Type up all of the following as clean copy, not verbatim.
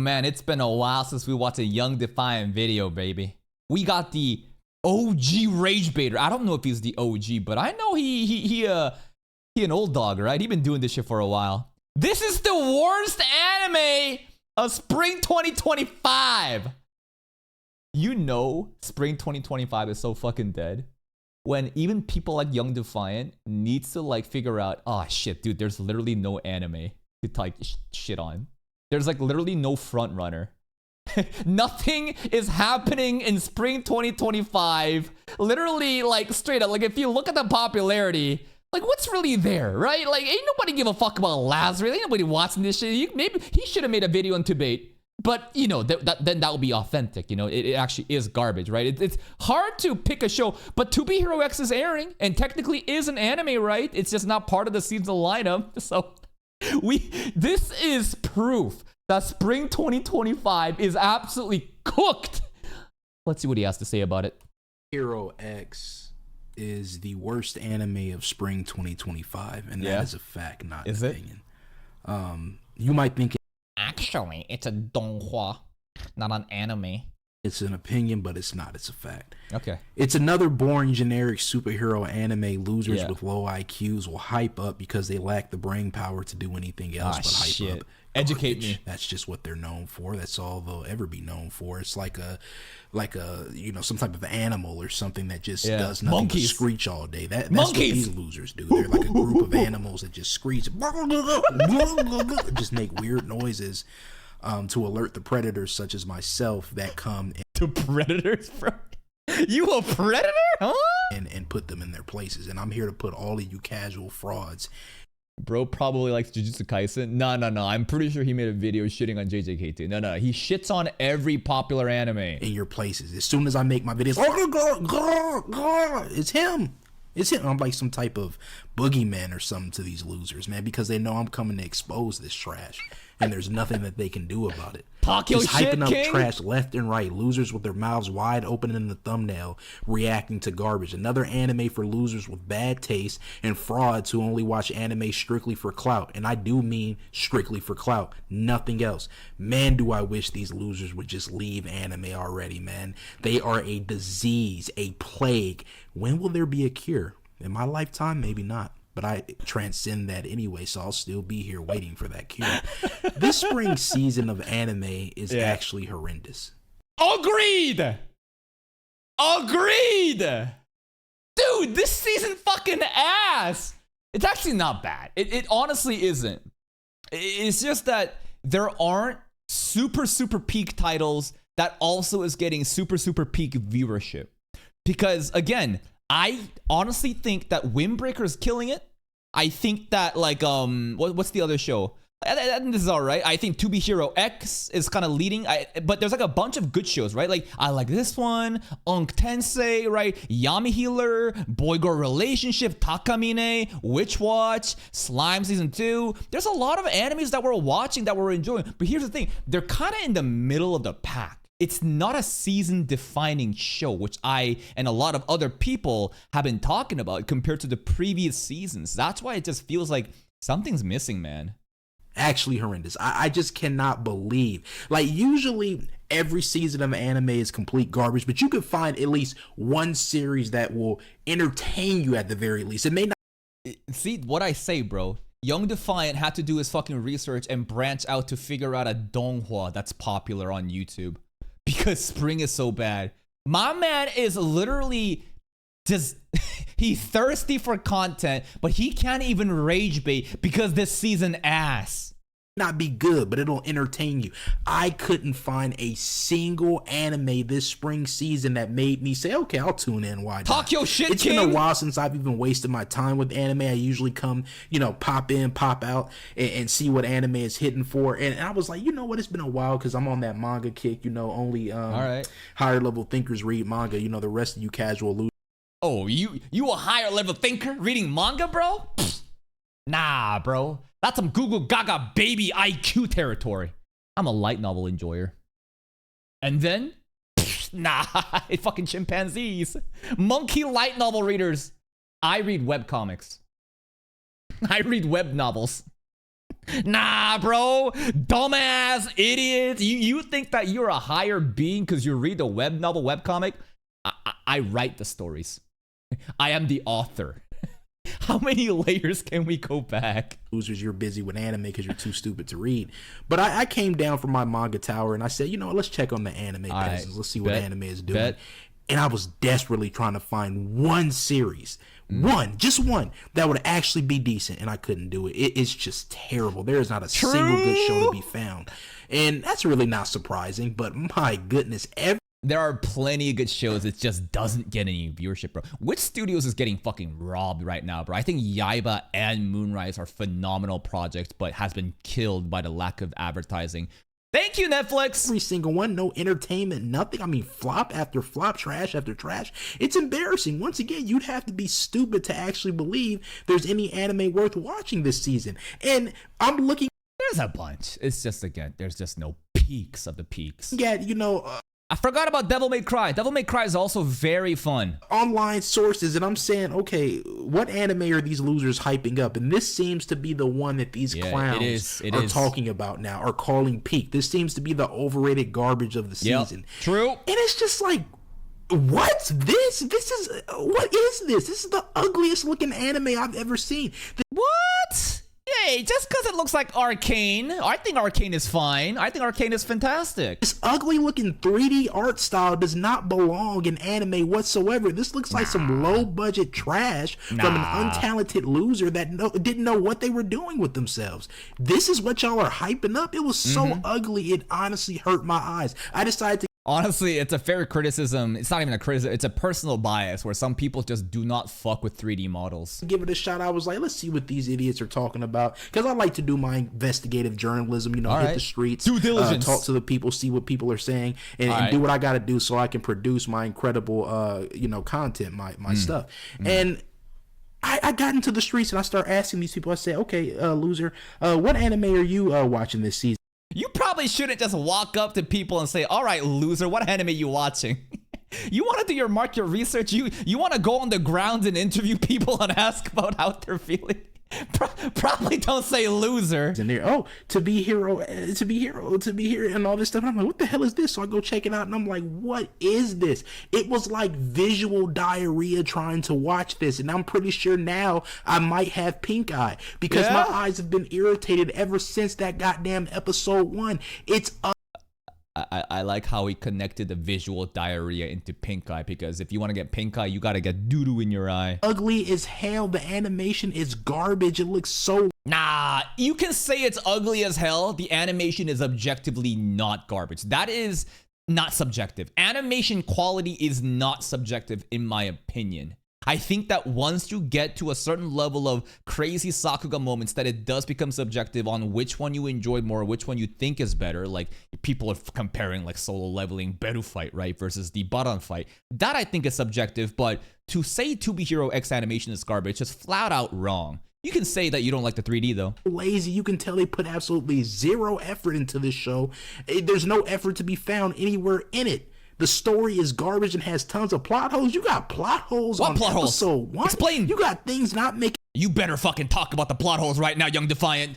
man, it's been a while since we watched a Young Defiant video, baby. We got the OG Rage Baiter. I don't know if he's the OG, but I know he an old dog, right? He been doing this shit for a while. This is the worst anime of spring 2025. You know spring 2025 is so fucking dead when even people like Young Defiant needs to like figure out, oh shit, dude, there's literally no anime to like shit on. There's like literally no front runner. Nothing is happening in spring 2025. Literally, like straight up, like if you look at the popularity, like what's really there, right? Like ain't nobody give a fuck about Lazarus. Ain't nobody watching this shit. Maybe he should have made a video on Tibet. But, you know, then that would be authentic. You know, it actually is garbage, right? It's hard to pick a show. But To Be Hero X is airing and technically is an anime, right? It's just not part of the seasonal lineup. So this is proof that spring 2025 is absolutely cooked. Let's see what he has to say about it. Hero X is the worst anime of spring 2025. And that is a fact, not an opinion. You might think actually, it's a donghua, not an anime. It's an opinion, but it's not. It's a fact. Okay. It's another boring, generic superhero anime. Losers with low IQs will hype up because they lack the brain power to do anything else but hype up. Educate me. That's just what they're known for. That's all they'll ever be known for. It's like a you know, some type of animal or something that just does nothing but screech all day. That's what these losers do. They're like a group of animals that just screech, just make weird noises to alert the predators such as myself that come to predators, bro. You a predator? Huh? And put them in their places. And I'm here to put all of you casual frauds. Bro probably likes Jujutsu Kaisen. No. I'm pretty sure he made a video shitting on JJK2. No. He shits on every popular anime. In your places. As soon as I make my videos, it's him. It's him. I'm like some type of boogeyman or something to these losers, man, because they know I'm coming to expose this trash. And there's nothing that they can do about it. Talk your just shit, hyping up King. Trash left and right. Losers with their mouths wide open in the thumbnail, reacting to garbage. Another anime for losers with bad taste and frauds who only watch anime strictly for clout. And I do mean strictly for clout, nothing else. Man, do I wish these losers would just leave anime already, man. They are a disease, a plague. When will there be a cure? In my lifetime, maybe not. But I transcend that anyway, so I'll still be here waiting for that cure. This spring season of anime is actually horrendous. Agreed! Dude, this season fucking ass! It's actually not bad. It honestly isn't. It's just that there aren't super peak titles that also is getting super peak viewership. Because, again, I honestly think that Windbreaker is killing it. I think that like what's the other show? I think this is all right. I think To Be Hero X is kind of leading. But there's like a bunch of good shows, right? Like I like this one, Unk Tensei, right? Yami Healer, Boy Girl Relationship, Takamine, Witch Watch, Slime Season 2. There's a lot of animes that we're watching that we're enjoying. But here's the thing: they're kind of in the middle of the pack. It's not a season-defining show, which I and a lot of other people have been talking about compared to the previous seasons. That's why it just feels like something's missing, man. Actually horrendous. I just cannot believe. Like, usually every season of anime is complete garbage, but you could find at least one series that will entertain you at the very least. It may not. See, what I say, bro. Young Defiant had to do his fucking research and branch out to figure out a donghua that's popular on YouTube. Because spring is so bad. My man is literally just, he's thirsty for content, but he can't even rage bait because this season ass. Not be good, but it'll entertain you. I couldn't find a single anime this spring season that made me say, okay, I'll tune in. Why not? Talk your shit, It's King. been a while since I've even wasted my time with anime. I usually come, you know, pop in, pop out, and see what anime is hitting for. And I was like, you know what? It's been a while because I'm on that manga kick. You know, only higher level thinkers read manga. You know, the rest of you casual losers. Oh, you a higher level thinker reading manga, bro? Pfft. Nah, bro. That's some Google Gaga baby IQ territory. I'm a light novel enjoyer. And then, nah, fucking chimpanzees. Monkey light novel readers. I read webcomics. I read web novels. Nah, bro. Dumbass idiot. You think that you're a higher being because you read the web novel, webcomic? I write the stories. I am the author. How many layers can we go back? Losers, you're busy with anime because you're too stupid to read. But I came down from my manga tower and I said, you know what, let's check on the anime peasants. Let's see what anime is doing. And I was desperately trying to find one series, just one, that would actually be decent, and I couldn't do it. It's just terrible. There is not a single good show to be found. And that's really not surprising, but my goodness, there are plenty of good shows. It just doesn't get any viewership, bro. Which studios is getting fucking robbed right now, bro? I think Yaiba and Moonrise are phenomenal projects, but has been killed by the lack of advertising. Thank you, Netflix. Every single one, no entertainment, nothing. I mean, flop after flop, trash after trash. It's embarrassing. Once again, you'd have to be stupid to actually believe there's any anime worth watching this season. And I'm looking. There's a bunch. It's just, again, there's just no peaks of the peaks. Yeah, you know. I forgot about Devil May Cry. Devil May Cry is also very fun. Online sources, and I'm saying, okay, what anime are these losers hyping up? And this seems to be the one that these clowns are talking about now, are calling peak. This seems to be the overrated garbage of the season. True. And it's just like, what's this? What is this? This is the ugliest looking anime I've ever seen. What? Hey, just because it looks like Arcane, I think Arcane is fine. I think Arcane is fantastic. This ugly looking 3D art style does not belong in anime whatsoever. This looks like some low budget trash from an untalented loser that didn't know what they were doing with themselves. This is what y'all are hyping up? It was so ugly, it honestly hurt my eyes. I decided to. Honestly, it's a fair criticism. It's not even a criticism. It's a personal bias where some people just do not fuck with 3D models. Give it a shot. I was like, let's see what these idiots are talking about. Because I like to do my investigative journalism, you know, hit the streets, due diligence, talk to the people, see what people are saying, and do what I got to do so I can produce my incredible, you know, content, my stuff. And I got into the streets and I started asking these people. I said, okay, loser, what anime are you watching this season? You probably shouldn't just walk up to people and say, all right, loser, what anime you watching? You want to do your market research? You want to go on the ground and interview people and ask about how they're feeling? Probably don't say loser. And they're, to be hero, and all this stuff. And I'm like, what the hell is this? So I go check it out, and I'm like, what is this? It was like visual diarrhea trying to watch this, and I'm pretty sure now I might have pink eye because my eyes have been irritated ever since that goddamn episode 1. It's I like how he connected the visual diarrhea into pink eye, because if you want to get pink eye, you got to get doo-doo in your eye. Ugly as hell. The animation is garbage. It looks so... Nah, you can say it's ugly as hell. The animation is objectively not garbage. That is not subjective. Animation quality is not subjective, in my opinion. I think that once you get to a certain level of crazy Sakuga moments, that it does become subjective on which one you enjoy more, which one you think is better. Like, people are comparing like Solo Leveling Beru fight, right, versus the Baran fight. That I think is subjective, but to say To Be Hero X animation is garbage is flat out wrong. You can say that you don't like the 3D though. Lazy. You can tell they put absolutely zero effort into this show. There's no effort to be found anywhere in it. The story is garbage and has tons of plot holes. You got plot holes on episode 1. Explain. You got things not making... You better fucking talk about the plot holes right now, young Defiant.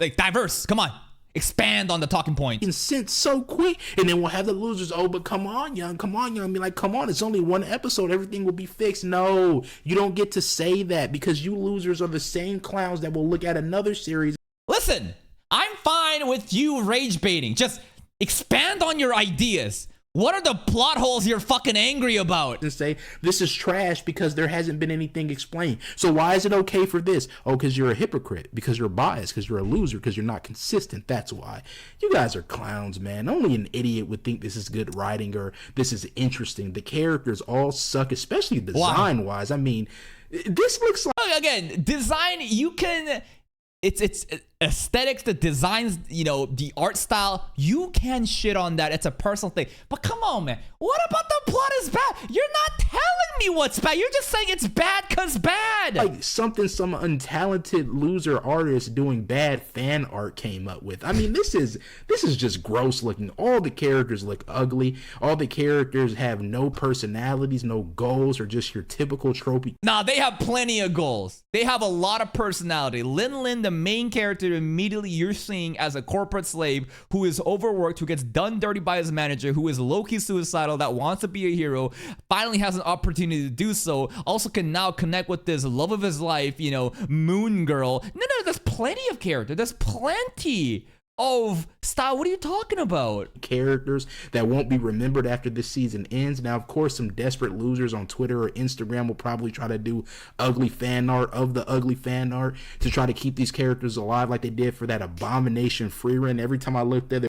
Like, diverse. Come on. Expand on the talking point. Sense so quick. And then we'll have the losers, but come on, young. Be like, come on, it's only one episode. Everything will be fixed. No, you don't get to say that, because you losers are the same clowns that will look at another series. Listen, I'm fine with you rage baiting. Just expand on your ideas. What are the plot holes you're fucking angry about? And say, this is trash because there hasn't been anything explained. So why is it okay for this? Oh, because you're a hypocrite, because you're biased, because you're a loser, because you're not consistent. That's why. You guys are clowns, man. Only an idiot would think this is good writing or this is interesting. The characters all suck, especially design-wise. I mean, this looks like... Again, design, you can... It's aesthetics, the designs, you know, the art style. You can shit on that. It's a personal thing. But come on, man. What about the plot is bad? You're not telling me what's bad. You're just saying it's bad because bad. Like something some untalented loser artist doing bad fan art came up with. I mean, this is just gross looking. All the characters look ugly. All the characters have no personalities, no goals, or just your typical tropey. Nah, they have plenty of goals. They have a lot of personality. Lin, the main character, character immediately you're seeing as a corporate slave who is overworked, who gets done dirty by his manager, who is low-key suicidal, that wants to be a hero, finally has an opportunity to do so, also can now connect with this love of his life, you know, Moon Girl. No, there's plenty of character. There's plenty of style. What are you talking about? Characters that won't be remembered after this season ends. Now, of course, some desperate losers on Twitter or Instagram will probably try to do ugly fan art of the ugly fan art to try to keep these characters alive, like they did for that Abomination free run. Every time I looked at it,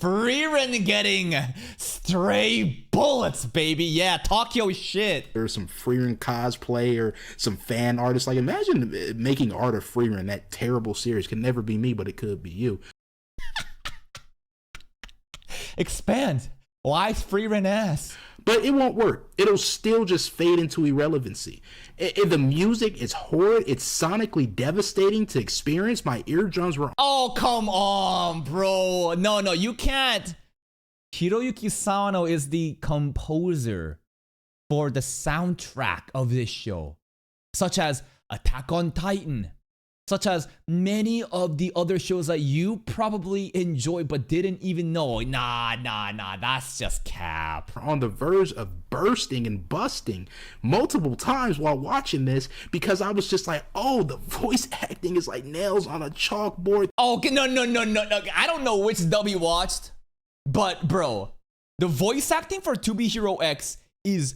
Freeran getting stray bullets, baby. Yeah, talk your shit. there's some Freeran cosplay or some fan artists. Like, imagine making art of Freeran. That terrible series could never be me, but it could be you. Expand. Why Freeran ass? But it won't work. It'll still just fade into irrelevancy. The music is horrid. It's sonically devastating to experience. My eardrums were... Oh, come on, bro. No, you can't. Hiroyuki Sawano is the composer for the soundtrack of this show, such as Attack on Titan, such as many of the other shows that you probably enjoy but didn't even know. Nah, that's just cap. On the verge of bursting and busting multiple times while watching this, because I was just like, oh, the voice acting is like nails on a chalkboard. Oh, no. I don't know which dub you watched, but bro, the voice acting for To Be Hero X is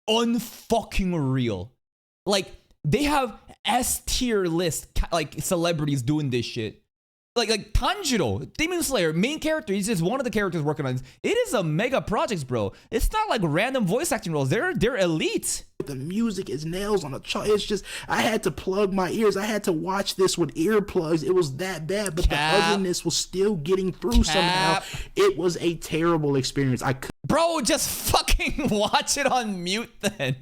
unfucking real. Like, they have S-tier list like celebrities doing this shit. Like Tanjiro, Demon Slayer, main character. He's just one of the characters working on this. It is a mega project, bro. It's not like random voice acting roles. They're elite. The music is nails on a chalk. It's just, I had to plug my ears. I had to watch this with earplugs. It was that bad, but the ugliness was still getting through somehow. It was a terrible experience. Bro, just fucking watch it on mute then.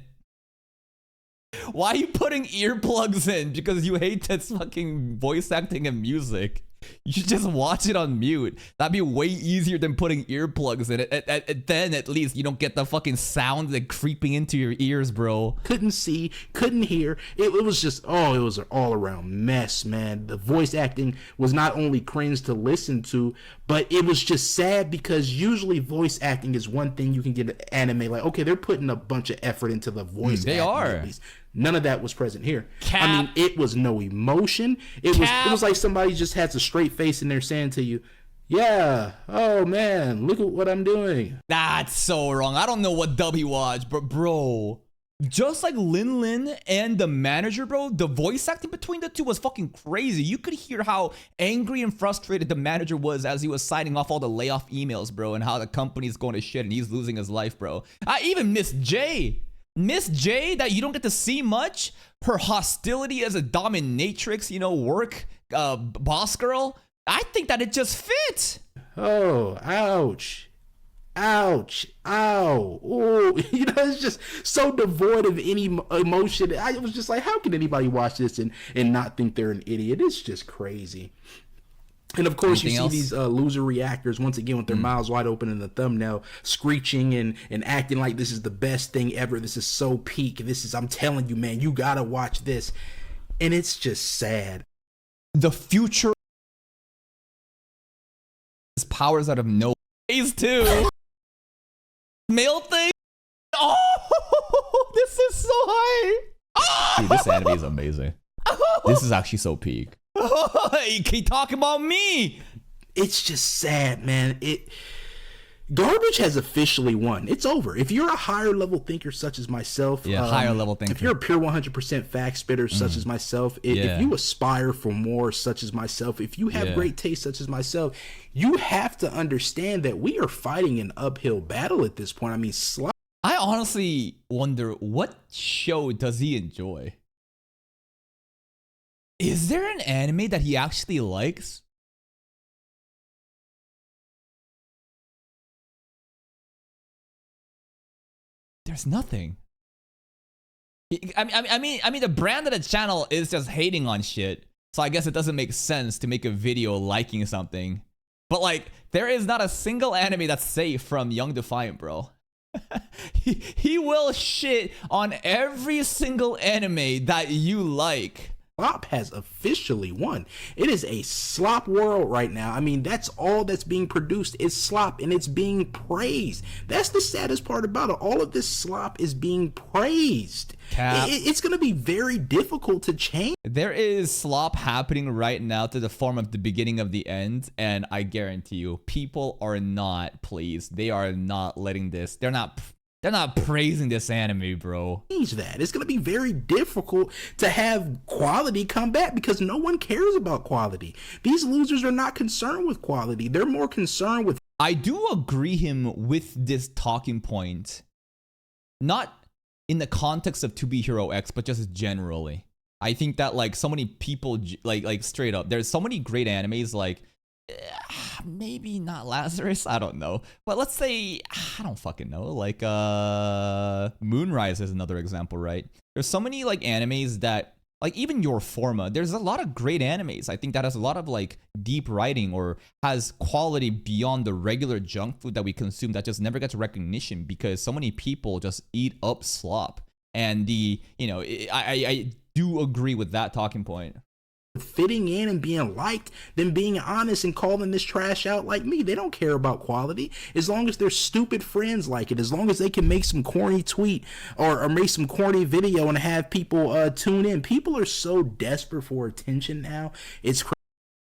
Why are you putting earplugs in? Because you hate this fucking voice acting and music. You should just watch it on mute. That'd be way easier than putting earplugs in it. Then at least you don't get the fucking sound like creeping into your ears, bro. Couldn't see, couldn't hear. It was just, it was an all-around mess, man. The voice acting was not only cringe to listen to, but it was just sad because usually voice acting is one thing you can get an anime like, okay, they're putting a bunch of effort into the voice acting. They are. At least. None of that was present here. I mean, it was no emotion. It was like somebody just has a straight face and they're saying to you, yeah, oh man, look at what I'm doing. That's so wrong. I don't know what dub he watched, but bro, just like Lin and the manager, bro, the voice acting between the two was fucking crazy. You could hear how angry and frustrated the manager was as he was signing off all the layoff emails, bro, and how the company's going to shit and he's losing his life, bro. I even miss Miss J, that you don't get to see much, her hostility as a dominatrix, you know, work boss girl, I think that it just fits. Oh, ouch. Ouch. Ow. Ooh. You know, it's just so devoid of any emotion. I was just like, how can anybody watch this and not think they're an idiot? It's just crazy. And of course, you see these loser reactors once again with their mouths wide open in the thumbnail, screeching and acting like this is the best thing ever. This is so peak. I'm telling you, man, you gotta watch this. And it's just sad. The future is powers out of no phase 2. Male thing. Oh, this is so high. Dude, this anime is amazing. This is actually so peak. You keep talking about me. It's just sad, man. Garbage has officially won. It's over. If you're a higher level thinker such as myself, higher level thinker. If you're a pure 100% fact spitter such as myself, if you aspire for more such as myself, if you have great taste such as myself, you have to understand that we are fighting an uphill battle at this point. I mean, I honestly wonder, what show does he enjoy? Is there an anime that he actually likes? There's nothing. I mean, the brand of the channel is just hating on shit. So I guess it doesn't make sense to make a video liking something. But like, there is not a single anime that's safe from Young Defiant, bro. he will shit on every single anime that you like. slop has officially won. It is a slop world right now. I mean, that's all that's being produced is slop, and it's being praised. That's the saddest part about it. All of this slop is being praised. It's going to be very difficult to change. There is slop happening right now to the form of the beginning of the end, and I guarantee you, people are not pleased. They are not letting this. They're not praising this anime, bro. Change that. It's going to be very difficult to have quality come back because no one cares about quality. These losers are not concerned with quality. They're more concerned with... I do agree him with this talking point. Not in the context of To Be Hero X, but just generally. I think that like so many people, like straight up, there's so many great animes like... maybe not Lazarus, I don't know, but let's say, I don't fucking know, like Moonrise is another example, right? There's so many like animes that, like even Your Forma, there's a lot of great animes I think that has a lot of like deep writing or has quality beyond the regular junk food that we consume that just never gets recognition because so many people just eat up slop. And I do agree with that talking point. Fitting in and being liked than being honest and calling this trash out like me. They don't care about quality as long as their stupid friends like it, as long as they can make some corny tweet or make some corny video and have people tune in. People are so desperate for attention now. It's crazy.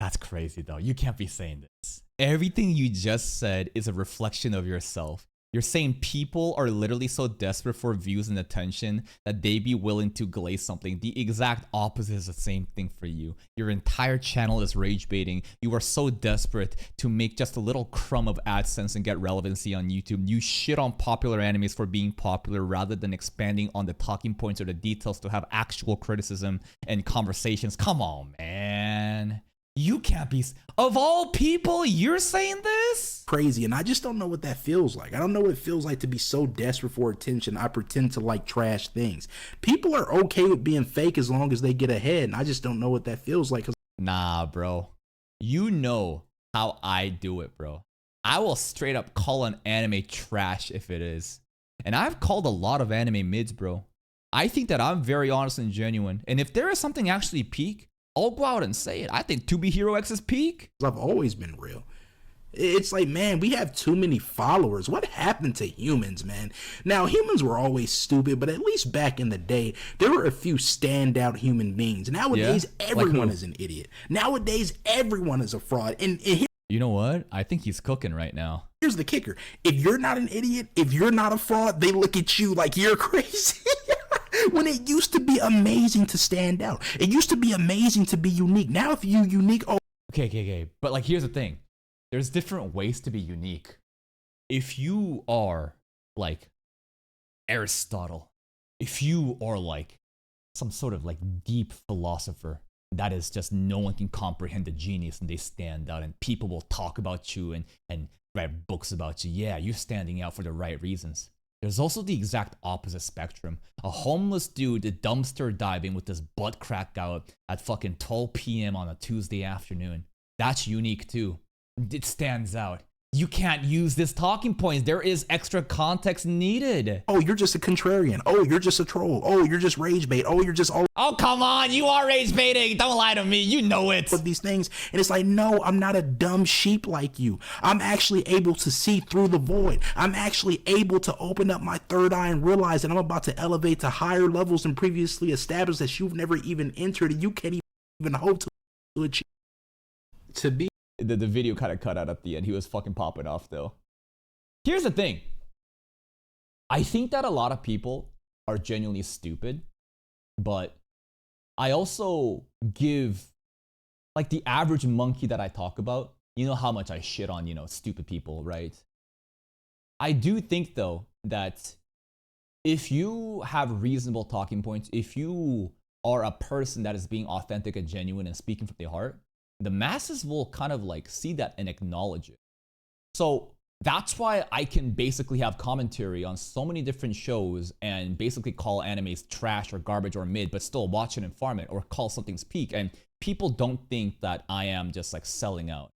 That's crazy though. You can't be saying this. Everything you just said is a reflection of yourself. You're saying people are literally so desperate for views and attention that they be willing to glaze something. The exact opposite is the same thing for you. Your entire channel is rage baiting. You are so desperate to make just a little crumb of AdSense and get relevancy on YouTube. You shit on popular animes for being popular rather than expanding on the talking points or the details to have actual criticism and conversations. Come on, man. You can't be... Of all people, you're saying this? Crazy, and I just don't know what that feels like. I don't know what it feels like to be so desperate for attention. I pretend to like trash things. People are okay with being fake as long as they get ahead, and I just don't know what that feels like. Nah, bro. You know how I do it, bro. I will straight up call an anime trash if it is. And I've called a lot of anime mids, bro. I think that I'm very honest and genuine. And if there is something actually peak, I'll go out and say it. I think To Be Hero X is peak. I've always been real. It's like, man, we have too many followers. What happened to humans, man? Now, humans were always stupid, but at least back in the day, there were a few standout human beings. Nowadays, everyone is an idiot. Nowadays, everyone is a fraud. And you know what? I think he's cooking right now. Here's the kicker. If you're not an idiot, if you're not a fraud, they look at you like you're crazy. When it used to be amazing to stand out. It used to be amazing to be unique. Now if you're unique... Oh. Okay. But like, here's the thing. There's different ways to be unique. If you are like Aristotle, if you are like some sort of like deep philosopher, that is just no one can comprehend the genius and they stand out and people will talk about you and write books about you. Yeah, you're standing out for the right reasons. There's also the exact opposite spectrum. A homeless dude dumpster diving with his butt crack out at fucking 12 p.m. on a Tuesday afternoon. That's unique too. It stands out. You can't use this talking points. There is extra context needed. Oh, you're just a contrarian. Oh, you're just a troll. Oh, you're just rage bait. Oh, you're just all... Oh, come on. You are rage baiting. Don't lie to me. You know it. Of these things. And it's like, no, I'm not a dumb sheep like you. I'm actually able to see through the void. I'm actually able to open up my third eye and realize that I'm about to elevate to higher levels than previously established that you've never even entered and you can't even hope to achieve. To be... The video kind of cut out at the end. He was fucking popping off though. Here's the thing. I think that a lot of people are genuinely stupid, but I also give like the average monkey that I talk about, you know how much I shit on, stupid people, right? I do think though that if you have reasonable talking points, if you are a person that is being authentic and genuine and speaking from the heart, the masses will kind of like see that and acknowledge it. So that's why I can basically have commentary on so many different shows and basically call animes trash or garbage or mid, but still watch it and farm it, or call something's peak. And people don't think that I am just like selling out.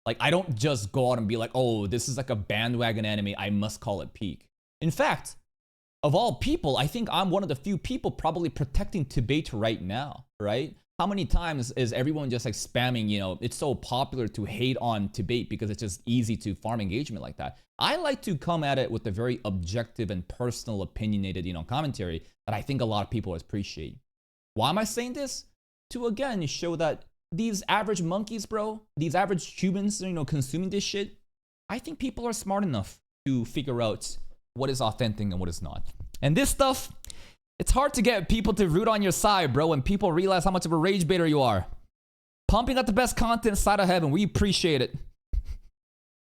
Like I don't just go out and be like, oh, this is like a bandwagon anime, I must call it peak. In fact, of all people, I think I'm one of the few people probably protecting Tibet right now, right? how many times is everyone just like spamming, you know, it's so popular to hate on debate because it's just easy to farm engagement like that. I like to come at it with a very objective and personal opinionated, you know, commentary that I think a lot of people appreciate. Why am I saying this? To again show that these average monkeys, bro, these average humans, you know, consuming this shit, I think people are smart enough to figure out what is authentic and what is not. And this stuff, it's hard to get people to root on your side, bro, when people realize how much of a rage baiter you are. Pumping out the best content side of heaven, we appreciate it.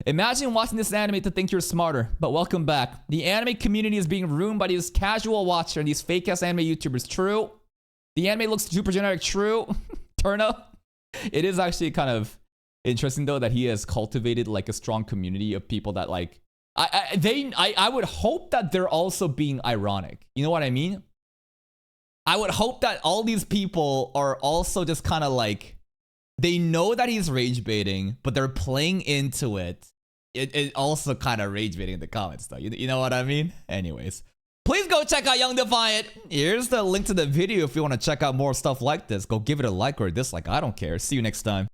Imagine watching this anime to think you're smarter, but welcome back. The anime community is being ruined by these casual watchers and these fake-ass anime YouTubers. True. The anime looks super generic. True. Turn up. It is actually kind of interesting, though, that he has cultivated, like, a strong community of people that, like, I would hope that they're also being ironic. You know what I mean? I would hope that all these people are also just kind of like, they know that he's rage baiting, but they're playing into it. It also kind of rage baiting in the comments, though. You know what I mean? Anyways, please go check out Young Defiant. Here's the link to the video if you want to check out more stuff like this. Go give it a like or a dislike. I don't care. See you next time.